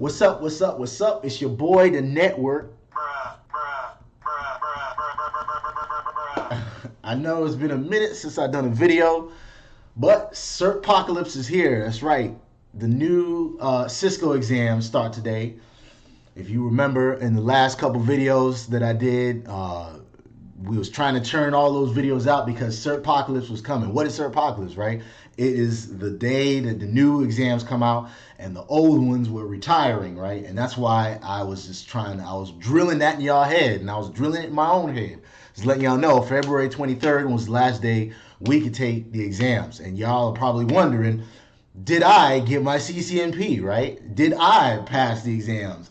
What's up? What's up? What's up? It's your boy, the network. I know it's been a minute since I've done a video, but Certpocalypse is here. That's right. The new Cisco exams start today. If you remember in the last couple videos that I did, we was trying to churn all those videos out because Certpocalypse was coming. What is Certpocalypse, right? It is the day that the new exams come out and the old ones were retiring, right? And that's why I was drilling that in y'all head, and I was drilling it in my own head. Just letting y'all know, February 23rd was the last day we could take the exams. And y'all are probably wondering, did I get my CCNP, right? Did I pass the exams?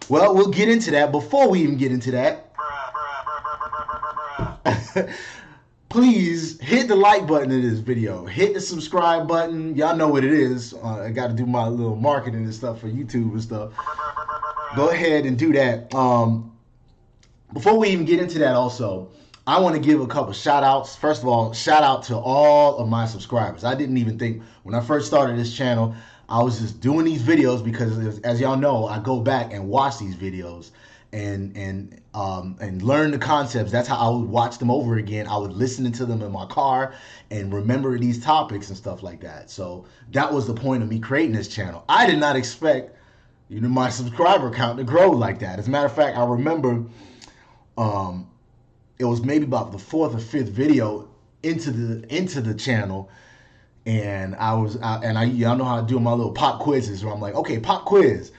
Well, we'll get into that. Before we even get into that, please hit the like button of this video. Hit the subscribe button. Y'all know what it is. I got to do my little marketing and stuff for YouTube and stuff. Go ahead and do that. Before we even get into that also, I want to give a couple shout outs. First of all, shout out to all of my subscribers. I didn't even think, when I first started this channel, I was just doing these videos because, as y'all know, I go back and watch these videos and learn the concepts. That's how I would watch them over again. I would listen to them in my car and remember these topics and stuff like that. So that was the point of me creating this channel. I did not expect, my subscriber count to grow like that. As a matter of fact, I remember it was maybe about the 4th or 5th video into the channel, and y'all know how I do my little pop quizzes where I'm like, okay, pop quiz.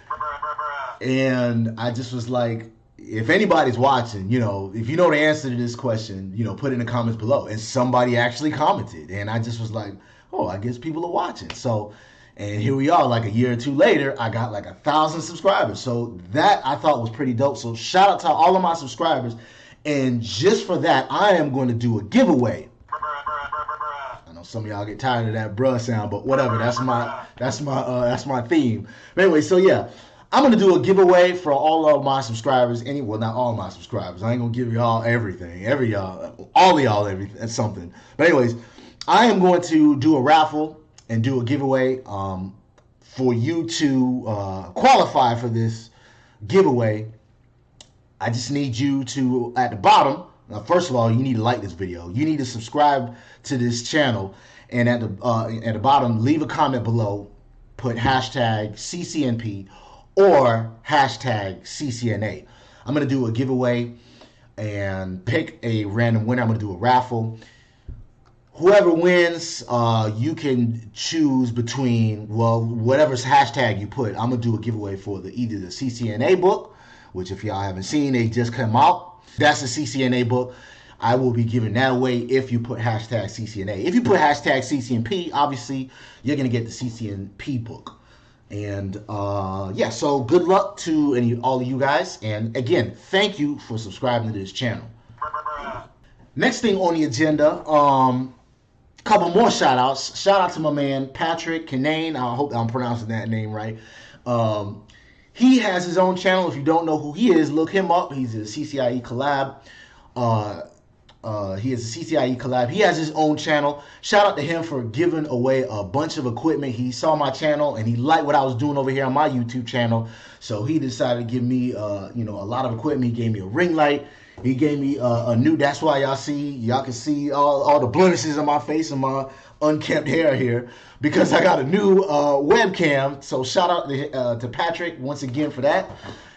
And I just was like, if anybody's watching, if you know the answer to this question, put it in the comments below. And somebody actually commented. And I just was like, oh, I guess people are watching. So, and here we are, like a year or two later, I got like 1,000 subscribers. So that I thought was pretty dope. So shout out to all of my subscribers. And just for that, I am going to do a giveaway. I know some of y'all get tired of that bruh sound, but whatever. That's my theme. But anyway, so yeah. I'm going to do a giveaway for all of my subscribers. Well, not all my subscribers. I ain't going to give y'all everything. All of y'all everything, something. But anyways, I am going to do a raffle and do a giveaway for you to qualify for this giveaway. I just need you to, at the bottom, first of all, you need to like this video. You need to subscribe to this channel. And at the bottom, leave a comment below. Put hashtag CCNP or hashtag CCNA. I'm going to do a giveaway and pick a random winner. I'm going to do a raffle. Whoever wins, you can choose between, whatever's hashtag you put. I'm going to do a giveaway for either the CCNA book, which if y'all haven't seen, they just come out. That's the CCNA book. I will be giving that away if you put hashtag CCNA. If you put hashtag CCNP, obviously, you're going to get the CCNP book. And yeah, so good luck to all of you guys. And again, thank you for subscribing to this channel. Next thing on the agenda, couple more shout outs. Shout out to my man Patrick Kinane. I hope I'm pronouncing that name right. He has his own channel. If you don't know who he is, look him up. He's a CCIE collab. He is a CCIE collab. He has his own channel. Shout out to him for giving away a bunch of equipment. He saw my channel and he liked what I was doing over here on my YouTube channel. So he decided to give me, a lot of equipment. He gave me a ring light. He gave me a new, that's why y'all can see all the blemishes on my face and my unkempt hair here, because I got a new webcam. So shout out to Patrick once again for that.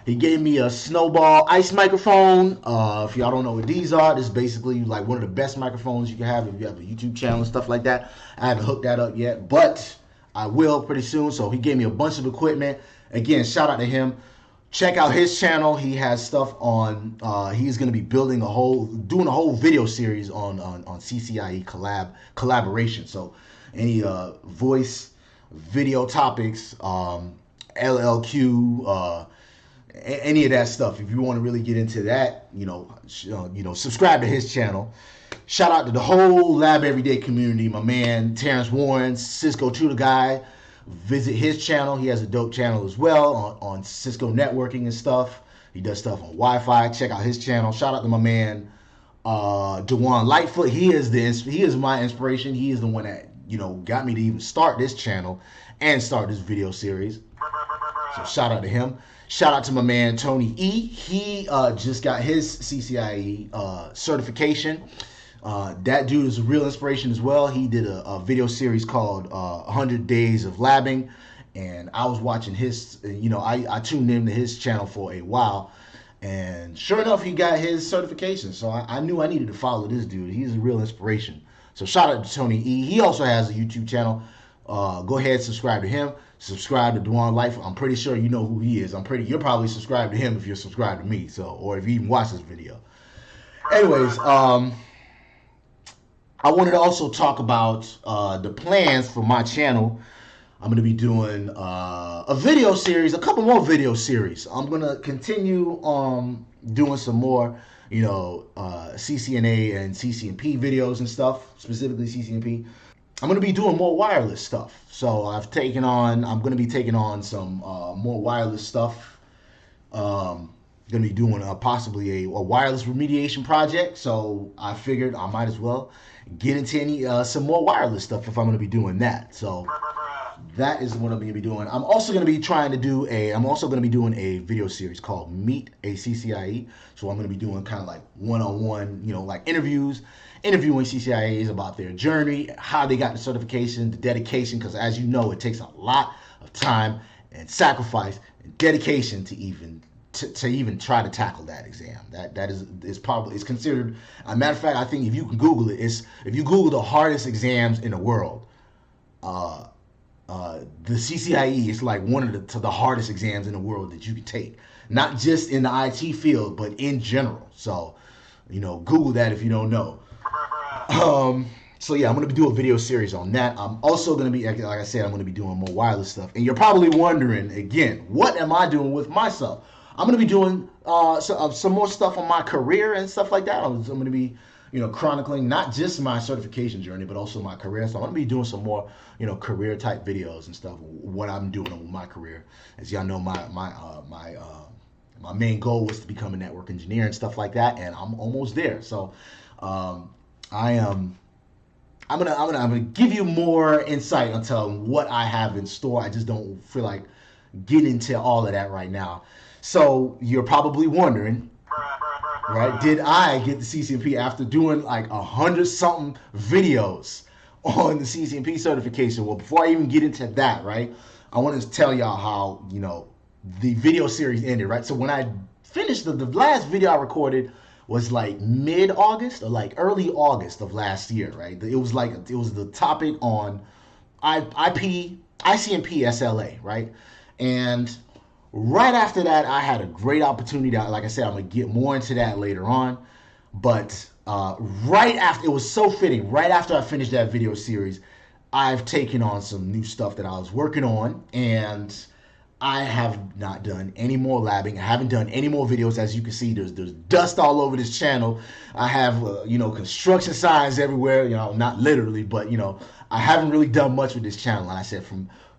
He gave me a Snowball Ice microphone. If y'all don't know what these are, this is basically like one of the best microphones you can have if you have a YouTube channel and stuff like that. I haven't hooked that up yet, but I will pretty soon. So he gave me a bunch of equipment. Again, shout out to him. Check out his channel. He has stuff on, he's going to be doing a whole video series on CCIE collaboration. So any voice, video topics, LLQ, any of that stuff. If you want to really get into that, subscribe to his channel. Shout out to the whole Lab Everyday community. My man Terrence Warren, Cisco Tutor guy. Visit his channel. He has a dope channel as well on Cisco networking and stuff. He does stuff on Wi-Fi. Check out his channel. Shout out to my man Dewan Lightfoot. He is my inspiration. He is the one that got me to even start this channel and start this video series. So shout out to him. Shout out to my man Tony E. He just got his CCIE certification. That dude is a real inspiration as well. He did a video series called 100 Days of Labbing, and I was watching his, I tuned into his channel for a while, and sure enough, he got his certification. So I knew I needed to follow this dude. He's a real inspiration. So shout out to Tony E. He also has a YouTube channel. Go ahead, subscribe to him. Subscribe to Dwan Life. I'm pretty sure you know who he is. You're probably subscribed to him if you're subscribed to me. So, or if you even watch this video. Anyways, I wanted to also talk about the plans for my channel. I'm going to be doing a video series, a couple more video series. I'm going to continue doing some more, CCNA and CCNP videos and stuff, specifically CCNP. I'm going to be doing more wireless stuff. So I'm going to be taking on some more wireless stuff. Going to be doing possibly a wireless remediation project. So I figured I might as well get into some more wireless stuff if I'm going to be doing that. So that is what I'm going to be doing. I'm also going to be doing a video series called Meet a CCIE. So I'm going to be doing kind of like one-on-one, like interviewing CCIAs about their journey, how they got the certification, the dedication, because as you know, it takes a lot of time and sacrifice and dedication to even try to tackle that exam. That is probably considered. As a matter of fact, I think if you can Google it, if you Google the hardest exams in the world, the CCIE is like one of the hardest exams in the world that you can take. Not just in the IT field, but in general. So, Google that if you don't know. So yeah, I'm going to do a video series on that. I'm also going to be, like I said, I'm going to be doing more wireless stuff. And you're probably wondering, again, what am I doing with myself? I'm going to be doing some more stuff on my career and stuff like that. I'm going to be, chronicling not just my certification journey, but also my career. So I'm going to be doing some more, career type videos and stuff, what I'm doing with my career. As y'all know, my main goal was to become a network engineer and stuff like that. And I'm almost there. So, I'm gonna give you more insight into what I have in store. I just don't feel like getting into all of that right now. So you're probably wondering, right? Did I get the CCNP after doing like 100-something videos on the CCNP certification? Well, before I even get into that, right, I want to tell y'all how the video series ended, right? So when I finished the last video I recorded was like mid-August or like early August of last year, right? It was the topic on ICMP SLA, right? And right after that, I had a great opportunity. Like I said, I'm going to get more into that later on. But right after, it was so fitting, right after I finished that video series, I've taken on some new stuff that I was working on, and I have not done any more labbing. I haven't done any more videos. As you can see, there's dust all over this channel. I have, construction signs everywhere, not literally, but, I haven't really done much with this channel. And I said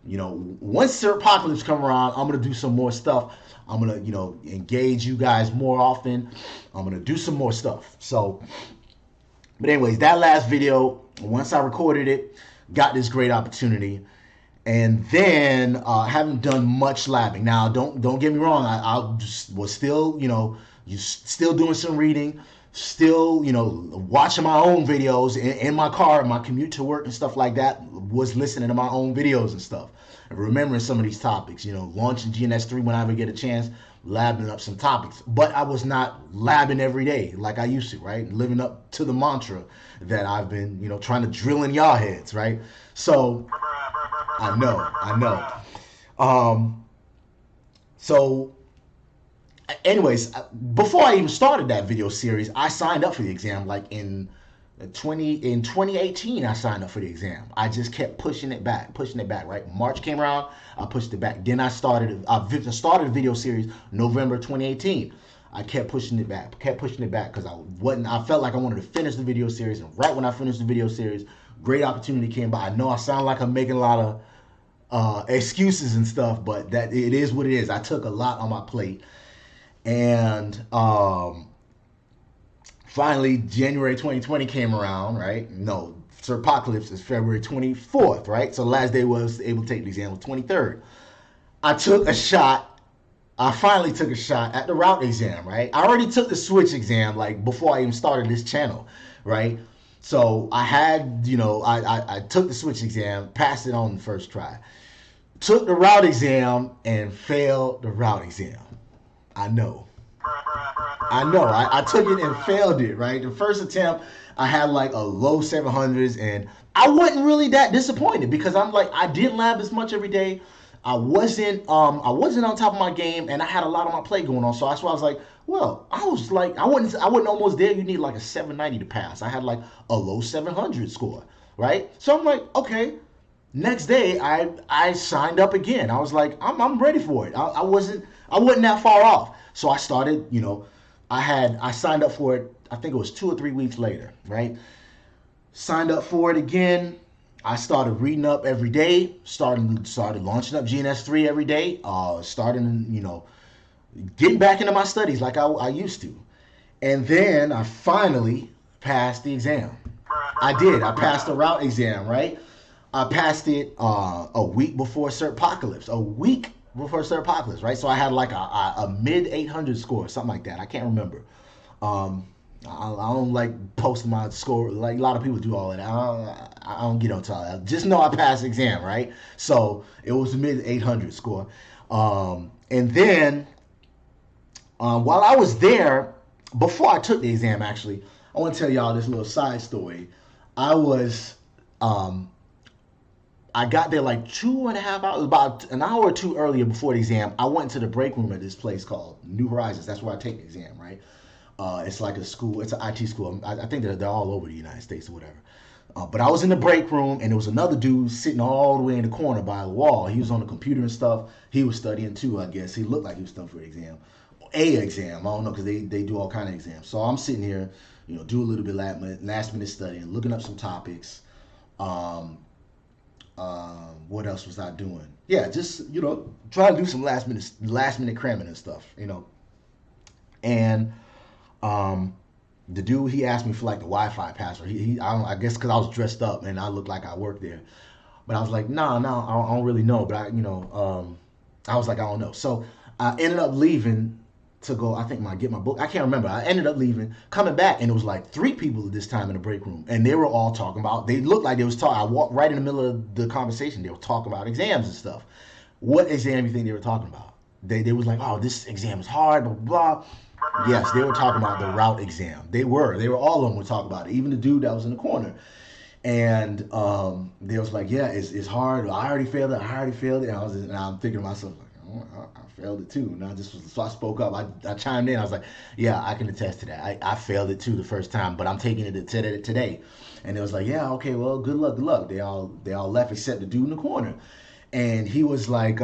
once Certpocalypse come around, I'm going to do some more stuff. I'm going to, engage you guys more often. I'm going to do some more stuff. So, but anyways, that last video, once I recorded it, got this great opportunity. And then I haven't done much labbing. Now, don't get me wrong. I was still, still doing some reading, still, watching my own videos in my car, my commute to work and stuff like that. Was listening to my own videos and stuff, and remembering some of these topics. Launching GNS3 when I ever get a chance, labbing up some topics. But I was not labbing every day like I used to, right? Living up to the mantra that I've been, trying to drill in y'all heads, right? So. I know. So, anyways, before I even started that video series, I signed up for the exam. Like in 2018, I signed up for the exam. I just kept pushing it back, right? March came around, I pushed it back. Then I started a video series November 2018. I kept pushing it back because I felt like I wanted to finish the video series. And right when I finished the video series, great opportunity came by. I know I sound like I'm making a lot of excuses and stuff, but that it is what it is. I took a lot on my plate, and finally January 2020 came around, right? No, Certpocalypse is February 24th, right? So the last day was able to take the exam was 23rd. I took a shot. I finally took a shot at the route exam, right? I already took the switch exam like before I even started this channel, right? So I had, I took the switch exam, passed it on the first try. Took the route exam and failed the route exam. I know. I know. I took it and failed it, right? The first attempt, I had like a low 700s, and I wasn't really that disappointed because I'm like, I didn't lab as much every day. I wasn't on top of my game, and I had a lot on my plate going on. So that's why I was like, well, I wasn't almost there. You need like a 790 to pass. I had like a low 700 score, right? So I'm like, okay. Next day, I signed up again. I was like, I'm ready for it. I wasn't that far off. So I started, I signed up for it. I think it was 2 or 3 weeks later, right? Signed up for it again. I started reading up every day. Started launching up GNS3 every day. Starting, getting back into my studies like I used to. And then I finally passed the exam. I did. I passed the route exam, right? I passed it a week before Certpocalypse. A week before Certpocalypse, right? So I had like a mid 800 score, something like that. I can't remember. Um, I don't like posting my score like a lot of people do all of that. I don't get on to all that. Just know I passed the exam, right? So it was a mid 800 score. And then while I was there, before I took the exam, actually, I want to tell y'all this little side story. I was um, I got there like 2.5 hours, about an hour or two earlier before the exam. I went to the break room at this place called New Horizons. That's where I take the exam, right? It's like a school. It's an IT school. I think they're all over the United States or whatever. But I was in the break room, and there was another dude sitting all the way in the corner by the wall. He was on the computer and stuff. He was studying too, I guess. He looked like he was studying for the exam. A exam. I don't know, because they do all kind of exams. So I'm sitting here, do a little bit last minute studying, looking up some topics. Um, what else was I doing? Yeah, just trying to do some last minute cramming and stuff. And um, the dude, he asked me for like the Wi-Fi password. I guess because I was dressed up and I looked like I worked there. But I was like, no, I don't really know. But I was like, I don't know. So I ended up leaving to go. I think get my book. I can't remember. I ended up leaving, coming back, and it was like 3 people at this time in the break room, and they were all talking about. They looked like they was talking. I walked right in the middle of the conversation. They were talking about exams and stuff. What exam you think they were talking about? They was like, oh, this exam is hard, blah blah blah. Yes, they were talking about the route exam. They were all of them were talking about it. Even the dude that was in the corner. And they was like, yeah, it's hard. I already failed it. And I'm thinking to myself, like, oh, I failed it too. So I spoke up. I chimed in. I was like, yeah, I can attest to that. I failed it too the first time, but I'm taking it today. And it was like, yeah, okay, well, good luck. They all left except the dude in the corner. And he was like,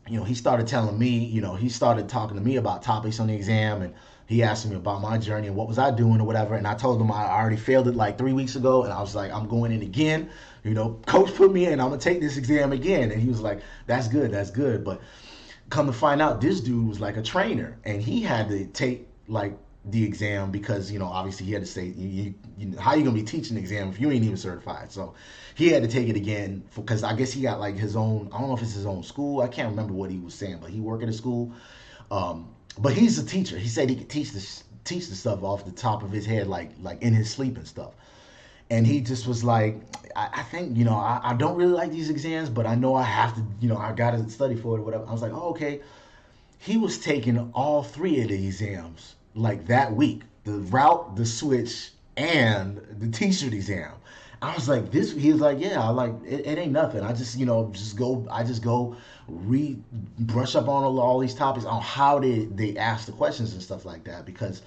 he started telling me, he started talking to me about topics on the exam, and he asked me about my journey and what was I doing or whatever. And I told him I already failed it like 3 weeks ago, and I was like, I'm going in again. Coach put me in. I'm gonna take this exam again. And he was like, that's good. But come to find out, this dude was like a trainer, and he had to take like the exam because obviously he had to say how you gonna be teaching the exam if you ain't even certified. So he had to take it again because I guess he got like his own. I don't know if it's his own school. I can't remember what he was saying, but he worked at a school. But he's a teacher. He said he could teach the stuff off the top of his head, like in his sleep and stuff. And he just was like, I think I don't really like these exams, but I know I have to I gotta study for it or whatever. I was like, oh, okay. He was taking all 3 of the exams like that week: the route, the switch, and the TSHOOT exam. I was like, this. He was like, yeah, I like it ain't nothing. I just go read, brush up on all these topics on how they ask the questions and stuff like that, because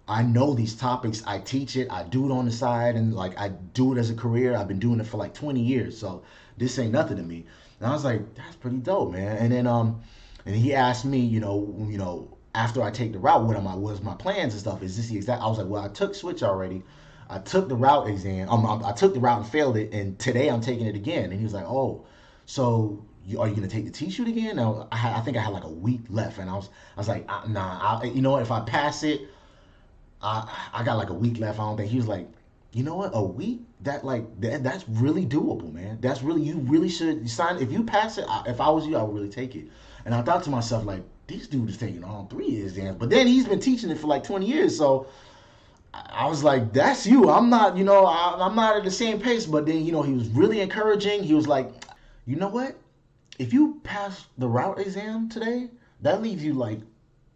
I know these topics. I teach it. I do it on the side, and like I do it as a career. I've been doing it for like 20 years, so this ain't nothing to me. And I was like, that's pretty dope, man. And then and he asked me, after I take the route, what's my plans and stuff? Is this the exact? I was like, well, I took switch already. I took the route exam. I took the route and failed it, and today I'm taking it again. And he was like, oh, so are you gonna take the T-shoot again? Now I think I had like a week left, and I was like, nah. You know what? If I pass it, I got like a week left. I don't think. He was like, you know what? A week? That's really doable, man. That's really, you really should sign. If you pass it, if I was you, I would really take it. And I thought to myself, like, this dude is taking all 3 exams, but then he's been teaching it for like 20 years, so I was like, that's you. I'm not, I'm not at the same pace. But then, he was really encouraging. He was like, you know what? If you pass the route exam today, that leaves you like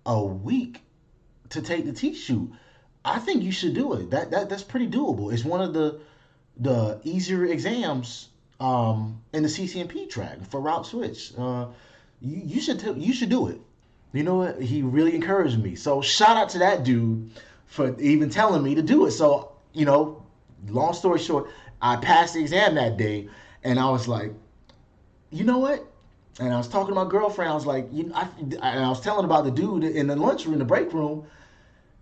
a week to take the TSHOOT. I think you should do it. That's pretty doable. It's one of the easier exams in the CCNP track for route switch. You should do it. You know what? He really encouraged me. So shout out to that dude for even telling me to do it. So, long story short, I passed the exam that day, and I was like, you know what? And I was talking to my girlfriend. I was like, and I was telling about the dude in the lunchroom, in the break room.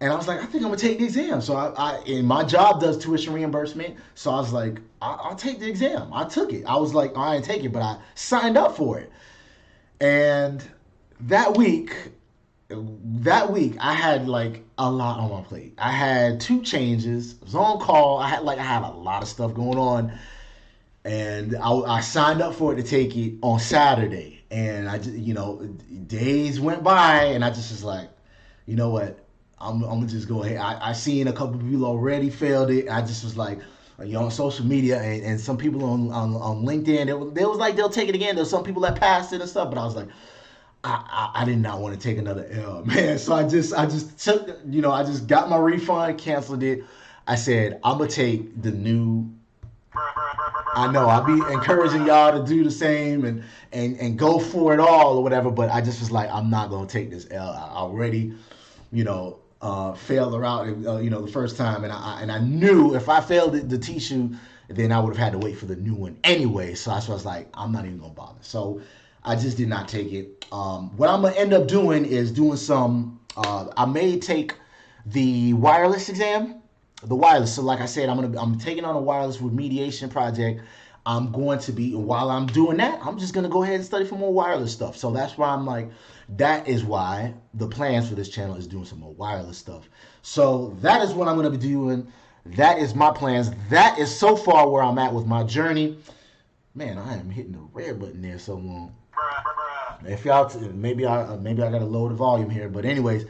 And I was like, I think I'm gonna take the exam. So and my job does tuition reimbursement. So I was like, I'll take the exam. I took it. I was like, I didn't take it, but I signed up for it. And that week, I had like a lot on my plate. I had 2 changes. I was on call. I had a lot of stuff going on, and I signed up for it to take it on Saturday. And I just, days went by, and I just was like, you know what? I'm gonna just go ahead. I seen a couple of people already failed it. I just was like, on social media and some people on LinkedIn, they was like they'll take it again. There's some people that passed it and stuff, but I was like, I did not want to take another L, man. So I just took, I just got my refund, canceled it. I said, I'm gonna take the new. I know I'll be encouraging y'all to do the same and go for it all or whatever, but I just was like, I'm not gonna take this L. I already, failed the route, the first time, and I knew if I failed the TSHOOT, then I would have had to wait for the new one anyway. So I was like, I'm not even gonna bother. So I just did not take it. What I'm gonna end up doing is doing some. I may take the wireless exam, the wireless. So like I said, I'm taking on a wireless remediation project. I'm going to be, while I'm doing that, I'm just gonna go ahead and study for more wireless stuff. So that's why I'm like, that is why the plans for this channel is doing some more wireless stuff. So that is what I'm gonna be doing. That is my plans. That is so far where I'm at with my journey. Man, I am hitting the red button there so long. If y'all, maybe I gotta lower the volume here, but anyways,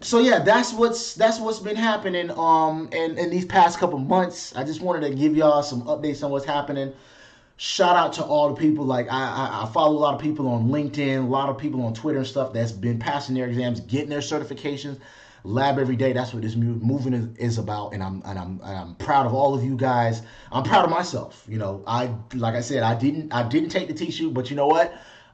so yeah, that's what's been happening in these past couple months. I just wanted to give y'all some updates on what's happening. Shout out to all the people, like I follow a lot of people on LinkedIn, a lot of people on Twitter and stuff that's been passing their exams, getting their certifications. Lab every day. That's what this movement is about, and I'm proud of all of you guys. I'm proud of myself. Like I said, I didn't take the TSHOOT, but you know what?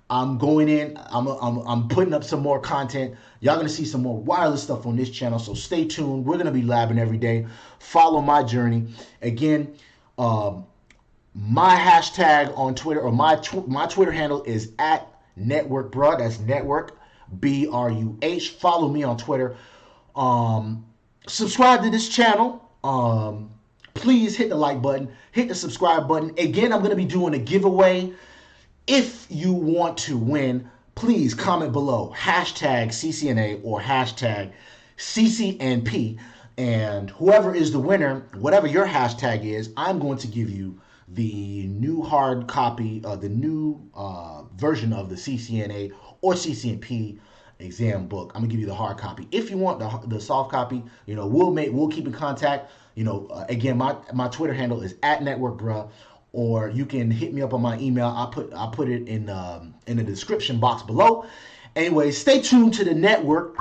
I'm going in. I'm putting up some more content. Y'all gonna see some more wireless stuff on this channel. So stay tuned. We're gonna be labbing every day. Follow my journey. Again, my hashtag on Twitter, or my Twitter handle is @networkbruh. That's network BRUH. Follow me on Twitter. Subscribe to this channel. Please hit the like button, hit the subscribe button. Again, I'm going to be doing a giveaway. If you want to win, please comment below hashtag CCNA or hashtag CCNP. And whoever is the winner, whatever your hashtag is, I'm going to give you the new hard copy, the new version of the CCNA or CCNP exam book. I'm gonna give you the hard copy. If you want the soft copy, we'll keep in contact. Again, my Twitter handle is @networkbruh, or you can hit me up on my email. I'll put it in the description box below. Anyway, stay tuned to the network.